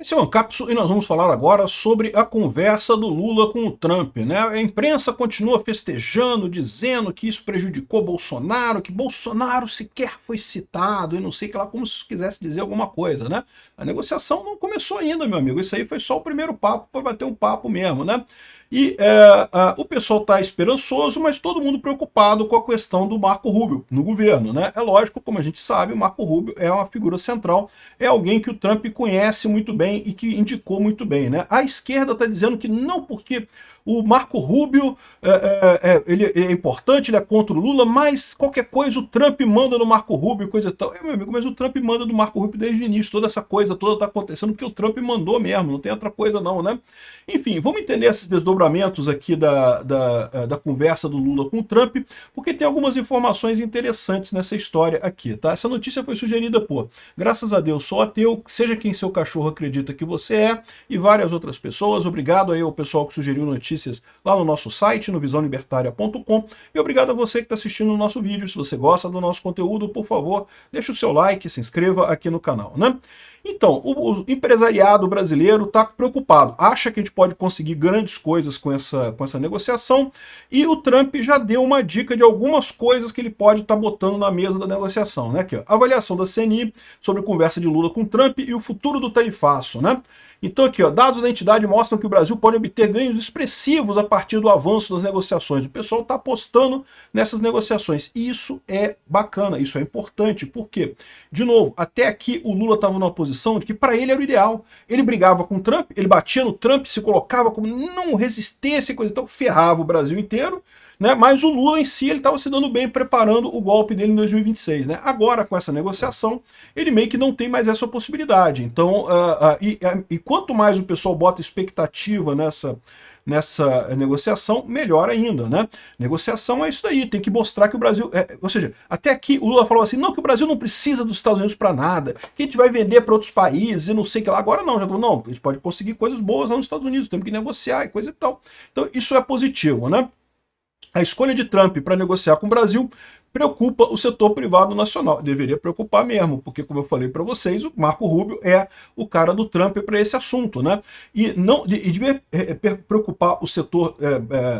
Esse é o Ancapso e nós vamos falar agora sobre a conversa do Lula com o Trump, né? A imprensa continua festejando, dizendo que isso prejudicou Bolsonaro, que Bolsonaro sequer foi citado, e não sei que lá, como se quisesse dizer alguma coisa, né? A negociação não começou ainda, meu amigo, isso aí foi só o primeiro papo para bater um papo mesmo, né? E o pessoal está esperançoso, mas todo mundo preocupado com a questão do Marco Rubio no governo, né? É lógico, como a gente sabe, o Marco Rubio é uma figura central, é alguém que o Trump conhece muito bem e que indicou muito bem, né? A esquerda está dizendo que não, porque o Marco Rubio ele é importante, ele é contra o Lula, mas qualquer coisa o Trump manda no Marco Rubio, coisa e tal. Meu amigo, mas o Trump manda no Marco Rubio desde o início, toda essa coisa toda está acontecendo porque o Trump mandou mesmo, não tem outra coisa não, né? Enfim, vamos entender esses desdobramentos aqui da conversa do Lula com o Trump, porque tem algumas informações interessantes nessa história aqui, tá? Essa notícia foi sugerida por, graças a Deus, sou ateu, seja quem seu cachorro acredita que você é, e várias outras pessoas. Obrigado aí ao pessoal que sugeriu notícias lá no nosso site, no visãolibertaria.com, e obrigado a você que está assistindo o nosso vídeo. Se você gosta do nosso conteúdo, por favor, deixe o seu like, se inscreva aqui no canal, né? Então, o empresariado brasileiro está preocupado, acha que a gente pode conseguir grandes coisas com essa negociação, e o Trump já deu uma dica de algumas coisas que ele pode estar botando na mesa da negociação, né? Aqui, ó, avaliação da CNI sobre a conversa de Lula com Trump e o futuro do tarifaço, né? Então aqui, ó, dados da entidade mostram que o Brasil pode obter ganhos expressivos a partir do avanço das negociações. O pessoal está apostando nessas negociações. E isso é bacana, isso é importante. Por quê? De novo, até aqui o Lula estava numa posição de que para ele era o ideal. Ele brigava com o Trump, ele batia no Trump, se colocava como não resistência e coisa e tal, ferrava o Brasil inteiro. Né? Mas o Lula em si ele estava se dando bem preparando o golpe dele em 2026. Né? Agora, com essa negociação, ele meio que não tem mais essa possibilidade. Então, e quanto mais o pessoal bota expectativa nessa negociação, melhor ainda, né? Negociação é isso daí, tem que mostrar que o Brasil... ou seja, até aqui o Lula falou assim, não, que o Brasil não precisa dos Estados Unidos para nada, que a gente vai vender para outros países e não sei o que lá. Agora não, já falou, não, a gente pode conseguir coisas boas lá nos Estados Unidos, temos que negociar e coisa e tal. Então isso é positivo, né? A escolha de Trump para negociar com o Brasil preocupa o setor privado nacional. Deveria preocupar mesmo, porque, como eu falei para vocês, o Marco Rubio é o cara do Trump para esse assunto, né? E devia preocupar o setor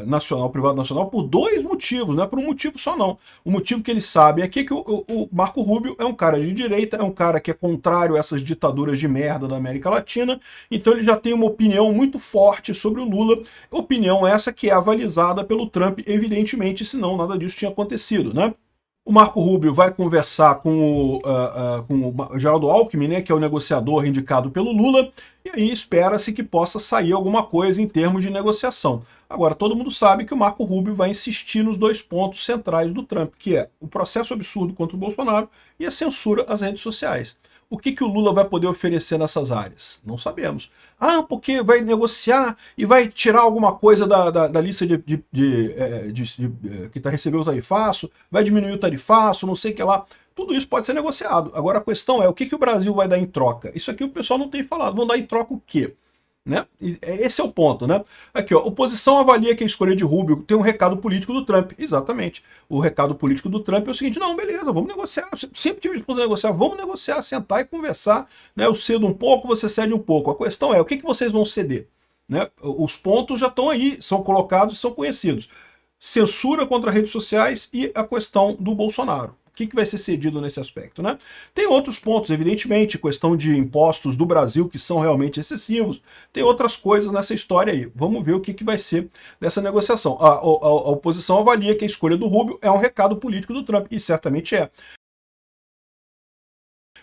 nacional, privado nacional, por dois motivos, não é por um motivo só não. O motivo que eles sabem aqui é que o Marco Rubio é um cara de direita, é um cara que é contrário a essas ditaduras de merda da América Latina, então ele já tem uma opinião muito forte sobre o Lula, opinião essa que é avalizada pelo Trump, evidentemente, senão nada disso tinha acontecido, né? O Marco Rubio vai conversar com o Geraldo Alckmin, né, que é o negociador indicado pelo Lula, e aí espera-se que possa sair alguma coisa em termos de negociação. Agora, todo mundo sabe que o Marco Rubio vai insistir nos dois pontos centrais do Trump, que é o processo absurdo contra o Bolsonaro e a censura às redes sociais. O que o Lula vai poder oferecer nessas áreas? Não sabemos. Ah, porque vai negociar e vai tirar alguma coisa da lista que está recebendo o tarifaço, vai diminuir o tarifaço, não sei o que lá. Tudo isso pode ser negociado. Agora a questão é, o que o Brasil vai dar em troca? Isso aqui o pessoal não tem falado. Vão dar em troca o quê? Né? Esse é o ponto, né? Aqui, ó, oposição avalia que a escolha de Rubio tem um recado político do Trump. Exatamente. O recado político do Trump é o seguinte, não, beleza, vamos negociar. Sempre tive disposto a negociar, vamos negociar, sentar e conversar. Né? Eu cedo um pouco, você cede um pouco. A questão é, o que vocês vão ceder? Né? Os pontos já estão aí, são colocados e são conhecidos. Censura contra redes sociais e a questão do Bolsonaro. O que vai ser cedido nesse aspecto, né? Tem outros pontos, evidentemente, questão de impostos do Brasil que são realmente excessivos, tem outras coisas nessa história aí. Vamos ver o que vai ser dessa negociação. A oposição avalia que a escolha do Rubio é um recado político do Trump, e certamente é.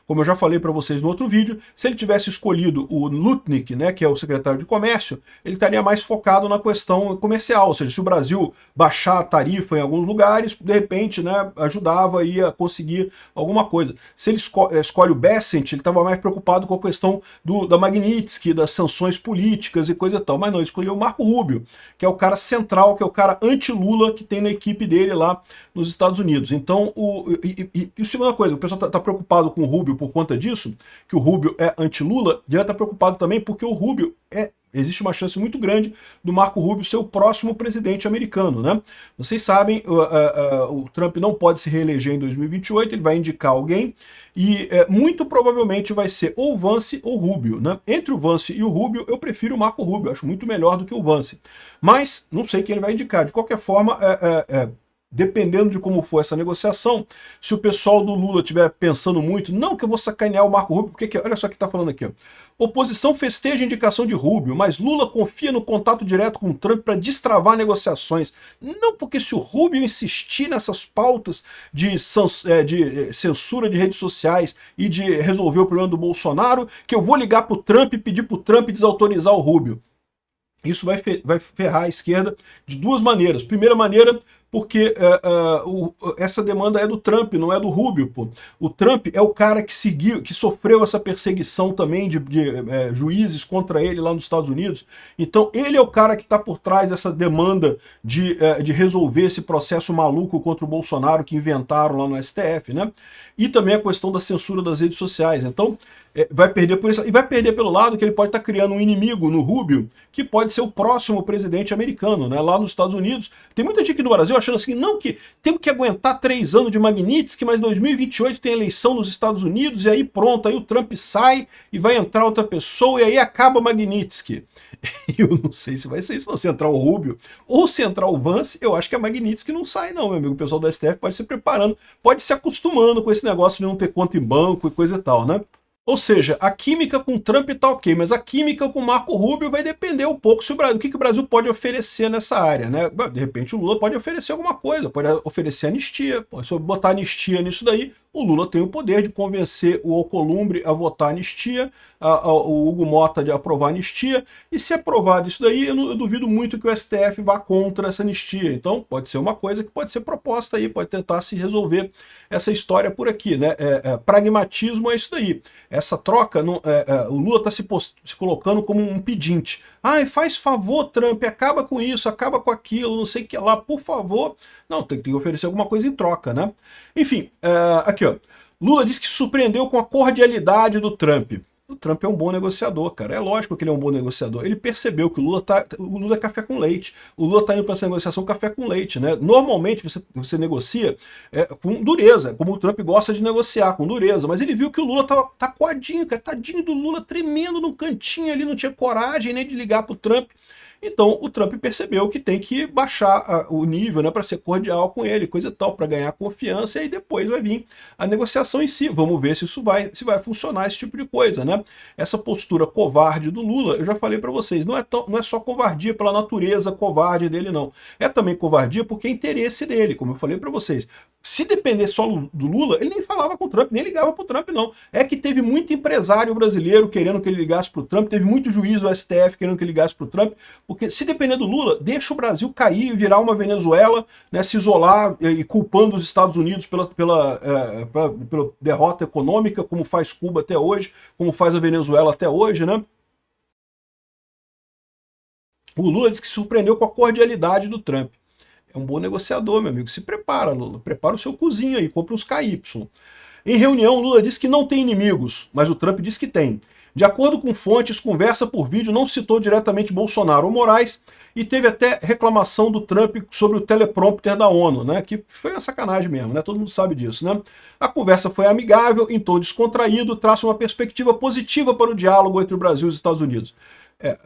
Como eu já falei para vocês no outro vídeo, se ele tivesse escolhido o Lutnick, né, que é o secretário de comércio, ele estaria mais focado na questão comercial, ou seja, se o Brasil baixar a tarifa em alguns lugares, de repente, né, ajudava aí a conseguir alguma coisa. Se ele escolhe o Bessent, ele estava mais preocupado com a questão da Magnitsky, das sanções políticas e coisa e tal, mas não, ele escolheu o Marco Rubio, que é o cara central, que é o cara anti-Lula que tem na equipe dele lá nos Estados Unidos. Então, e segunda coisa, o pessoal está preocupado com o Rubio por conta disso, que o Rubio é anti-Lula, devia estar preocupado também porque o Rubio existe uma chance muito grande do Marco Rubio ser o próximo presidente americano, né? Vocês sabem, o Trump não pode se reeleger em 2028, ele vai indicar alguém e muito provavelmente vai ser ou Vance ou Rubio, né? Entre o Vance e o Rubio, eu prefiro o Marco Rubio, acho muito melhor do que o Vance. Mas não sei quem ele vai indicar. De qualquer forma, dependendo de como for essa negociação, se o pessoal do Lula estiver pensando muito, não que eu vou sacanear o Marco Rubio, porque olha só o que está falando aqui, ó. Oposição festeja a indicação de Rubio, mas Lula confia no contato direto com Trump para destravar negociações. Não porque se o Rubio insistir nessas pautas de censura de redes sociais e de resolver o problema do Bolsonaro, que eu vou ligar para o Trump e pedir para o Trump desautorizar o Rubio. Isso vai ferrar a esquerda de duas maneiras. Primeira maneira, porque essa demanda é do Trump, não é do Rubio, pô. O Trump é o cara que sofreu essa perseguição também de juízes contra ele lá nos Estados Unidos. Então ele é o cara que está por trás dessa demanda de resolver esse processo maluco contra o Bolsonaro que inventaram lá no STF, né? E também a questão da censura das redes sociais. Então vai perder por isso, e vai perder pelo lado que ele pode estar criando um inimigo no Rubio, que pode ser o próximo presidente americano, né? Lá nos Estados Unidos. Tem muita gente aqui no Brasil achando assim, não, que temos que aguentar 3 anos de Magnitsky, mas 2028 tem eleição nos Estados Unidos, e aí pronto, aí o Trump sai e vai entrar outra pessoa, e aí acaba Magnitsky. Eu não sei se vai ser isso, não. Se entrar o Rubio ou se entrar o Vance, eu acho que a Magnitsky não sai, não, meu amigo. O pessoal da STF pode se preparando, pode se acostumando com esse negócio de não ter conta em banco e coisa e tal, né? Ou seja, a química com Trump tá ok, mas a química com Marco Rubio vai depender um pouco se o que o Brasil pode oferecer nessa área, né? De repente o Lula pode oferecer alguma coisa, pode oferecer anistia, pode botar anistia nisso daí. O Lula tem o poder de convencer o Alcolumbre a votar anistia, o Hugo Mota de aprovar anistia, e se aprovado isso daí, eu duvido muito que o STF vá contra essa anistia. Então pode ser uma coisa que pode ser proposta aí, pode tentar se resolver essa história por aqui, né? Pragmatismo é isso daí. Essa troca, o Lula está se colocando como um pedinte. Ai, faz favor, Trump, acaba com isso, acaba com aquilo, não sei o que lá, por favor. Não, tem que oferecer alguma coisa em troca, né? Enfim, aqui, ó. Lula disse que surpreendeu com a cordialidade do Trump. O Trump é um bom negociador, cara. É lógico que ele é um bom negociador. Ele percebeu que o Lula é café com leite. O Lula está indo para essa negociação café com leite, né? Normalmente você negocia com dureza, como o Trump gosta de negociar, com dureza. Mas ele viu que o Lula tá coadinho, cara. Tadinho do Lula, tremendo num cantinho ali, não tinha coragem nem de ligar pro Trump. Então o Trump percebeu que tem que baixar o nível, né, para ser cordial com ele, coisa e tal, para ganhar confiança, e aí depois vai vir a negociação em si. Vamos ver se isso vai funcionar, esse tipo de coisa, né? Essa postura covarde do Lula, eu já falei para vocês, não é só covardia pela natureza covarde dele, não. É também covardia porque é interesse dele, como eu falei para vocês. Se depender só do Lula, ele nem falava com o Trump, nem ligava para o Trump, não. É que teve muito empresário brasileiro querendo que ele ligasse para o Trump, teve muito juiz do STF querendo que ele ligasse para o Trump, porque se depender do Lula, deixa o Brasil cair e virar uma Venezuela, né, se isolar e culpando os Estados Unidos pela derrota econômica, como faz Cuba até hoje, como faz a Venezuela até hoje, né? O Lula disse que se surpreendeu com a cordialidade do Trump. É um bom negociador, meu amigo. Se prepara, Lula. Prepara o seu cozinho aí, compra uns KY. Em reunião, Lula disse que não tem inimigos, mas o Trump disse que tem. De acordo com fontes, conversa por vídeo não citou diretamente Bolsonaro ou Moraes, e teve até reclamação do Trump sobre o teleprompter da ONU, né? Que foi uma sacanagem mesmo, né? Todo mundo sabe disso, né? A conversa foi amigável, em tom descontraído, traça uma perspectiva positiva para o diálogo entre o Brasil e os Estados Unidos.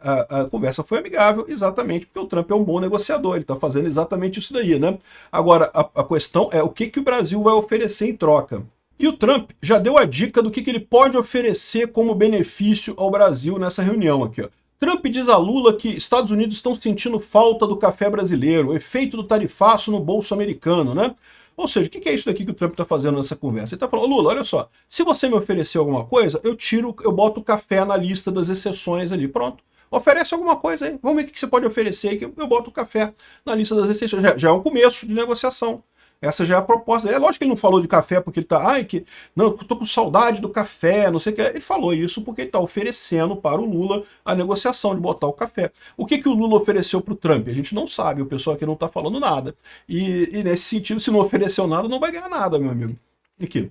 A conversa foi amigável exatamente porque o Trump é um bom negociador, ele está fazendo exatamente isso daí, né? Agora, a questão é o que o Brasil vai oferecer em troca. E o Trump já deu a dica do que ele pode oferecer como benefício ao Brasil nessa reunião aqui, ó. Trump diz a Lula que Estados Unidos estão sentindo falta do café brasileiro, o efeito do tarifaço no bolso americano, né? Ou seja, o que é isso daqui que o Trump está fazendo nessa conversa? Ele está falando, Lula, olha só, se você me oferecer alguma coisa, eu boto o café na lista das exceções ali, pronto. Oferece alguma coisa aí, vamos ver o que você pode oferecer aí, que eu boto o café na lista das exceções. Já é um começo de negociação. Essa já é a proposta. É lógico que ele não falou de café porque ele tá, não, eu tô com saudade do café, não sei o que. Ele falou isso porque ele tá oferecendo para o Lula a negociação de botar o café. O que o Lula ofereceu para o Trump? A gente não sabe, o pessoal aqui não tá falando nada. E nesse sentido, se não ofereceu nada, não vai ganhar nada, meu amigo. Aqui.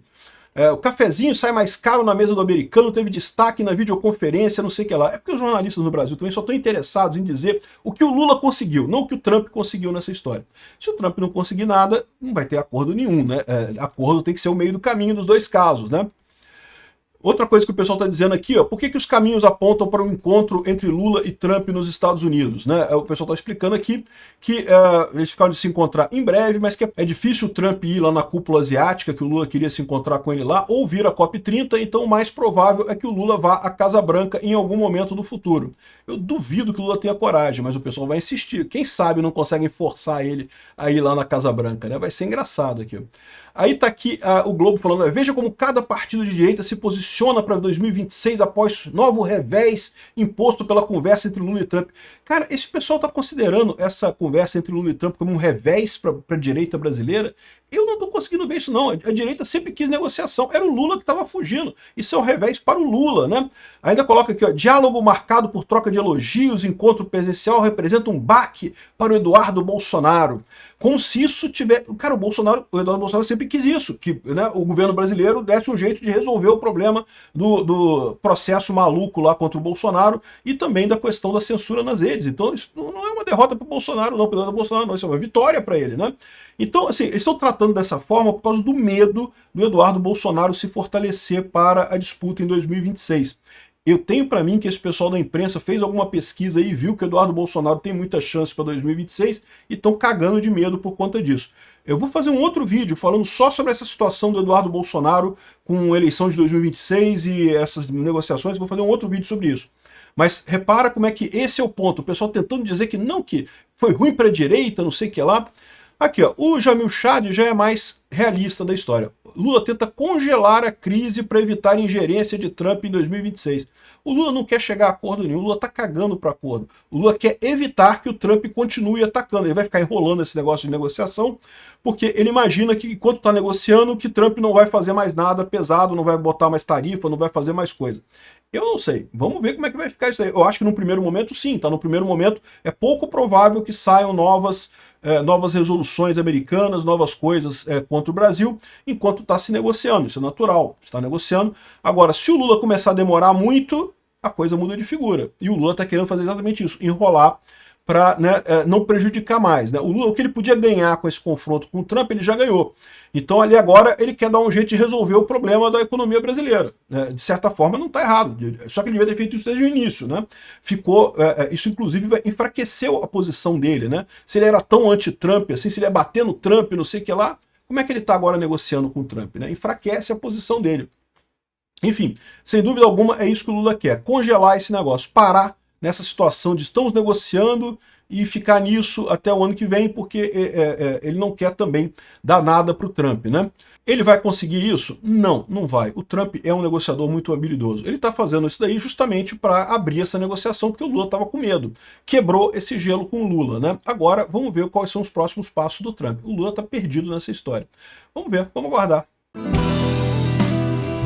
o cafezinho sai mais caro na mesa do americano, teve destaque na videoconferência, não sei o que lá. É porque os jornalistas no Brasil também só estão interessados em dizer o que o Lula conseguiu, não o que o Trump conseguiu nessa história. Se o Trump não conseguir nada, não vai ter acordo nenhum, né? Acordo tem que ser o meio do caminho dos dois casos, né? Outra coisa que o pessoal está dizendo aqui, ó, por que os caminhos apontam para um encontro entre Lula e Trump nos Estados Unidos? Né? O pessoal está explicando aqui que eles ficaram de se encontrar em breve, mas que é difícil o Trump ir lá na cúpula asiática, que o Lula queria se encontrar com ele lá, ou vir a COP30, então o mais provável é que o Lula vá à Casa Branca em algum momento do futuro. Eu duvido que o Lula tenha coragem, mas o pessoal vai insistir. Quem sabe não conseguem forçar ele a ir lá na Casa Branca, né? Vai ser engraçado aqui. Aí tá aqui o Globo falando, veja como cada partido de direita se posiciona para 2026 após novo revés imposto pela conversa entre Lula e Trump. Cara, esse pessoal tá considerando essa conversa entre Lula e Trump como um revés para a direita brasileira? Eu não tô conseguindo ver isso não, a direita sempre quis negociação, era o Lula que estava fugindo, isso é um revés para o Lula, né? Ainda coloca aqui, ó, diálogo marcado por troca de elogios, encontro presencial representa um baque para o Eduardo Bolsonaro. Como se isso tiver... Cara, o Eduardo Bolsonaro sempre quis isso, que né, o governo brasileiro desse um jeito de resolver o problema do processo maluco lá contra o Bolsonaro e também da questão da censura nas redes. Então isso não é uma derrota para o Bolsonaro, não, para o Eduardo Bolsonaro, não, isso é uma vitória para ele, né? Então, assim, eles estão tratando dessa forma por causa do medo do Eduardo Bolsonaro se fortalecer para a disputa em 2026. Eu tenho para mim que esse pessoal da imprensa fez alguma pesquisa aí, viu que o Eduardo Bolsonaro tem muita chance para 2026 e estão cagando de medo por conta disso. Eu vou fazer um outro vídeo falando só sobre essa situação do Eduardo Bolsonaro com a eleição de 2026 e essas negociações, vou fazer um outro vídeo sobre isso. Mas repara como é que esse é o ponto, o pessoal tentando dizer que não, que foi ruim para a direita, não sei o que lá. Aqui, ó, o Jamil Chad já é mais realista da história. Lula tenta congelar a crise para evitar ingerência de Trump em 2026. O Lula não quer chegar a acordo nenhum, o Lula está cagando para acordo. O Lula quer evitar que o Trump continue atacando. Ele vai ficar enrolando esse negócio de negociação, porque ele imagina que enquanto está negociando, que Trump não vai fazer mais nada pesado, não vai botar mais tarifa, não vai fazer mais coisa. Eu não sei, vamos ver como é que vai ficar isso aí. Eu acho que no primeiro momento sim, tá? No primeiro momento é pouco provável que saiam novas resoluções americanas, novas coisas contra o Brasil, enquanto está se negociando, isso é natural, está negociando. Agora, se o Lula começar a demorar muito, a coisa muda de figura. E o Lula está querendo fazer exatamente isso, enrolar para não prejudicar mais. Né? O Lula, o que ele podia ganhar com esse confronto com o Trump, ele já ganhou. Então ali agora ele quer dar um jeito de resolver o problema da economia brasileira. Né? De certa forma não está errado, só que ele devia ter feito isso desde o início. Né? Isso inclusive enfraqueceu a posição dele. Né? Se ele era tão anti-Trump, assim, se ele ia bater no Trump, não sei o que lá, como é que ele está agora negociando com o Trump? Né? Enfraquece a posição dele. Enfim, sem dúvida alguma é isso que o Lula quer, congelar esse negócio, parar nessa situação de estamos negociando e ficar nisso até o ano que vem, porque ele não quer também dar nada para o Trump, né? Ele vai conseguir isso? Não, não vai. O Trump é um negociador muito habilidoso. Ele está fazendo isso daí justamente para abrir essa negociação, porque o Lula estava com medo. Quebrou esse gelo com o Lula, né? Agora, vamos ver quais são os próximos passos do Trump. O Lula está perdido nessa história. Vamos ver, vamos aguardar.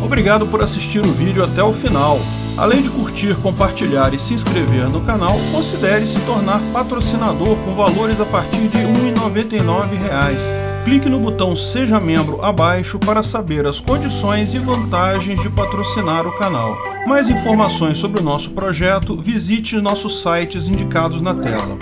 Obrigado por assistir o vídeo até o final. Além de curtir, compartilhar e se inscrever no canal, considere se tornar patrocinador com valores a partir de R$ 1,99. Clique no botão Seja Membro abaixo para saber as condições e vantagens de patrocinar o canal. Mais informações sobre o nosso projeto, visite nossos sites indicados na tela.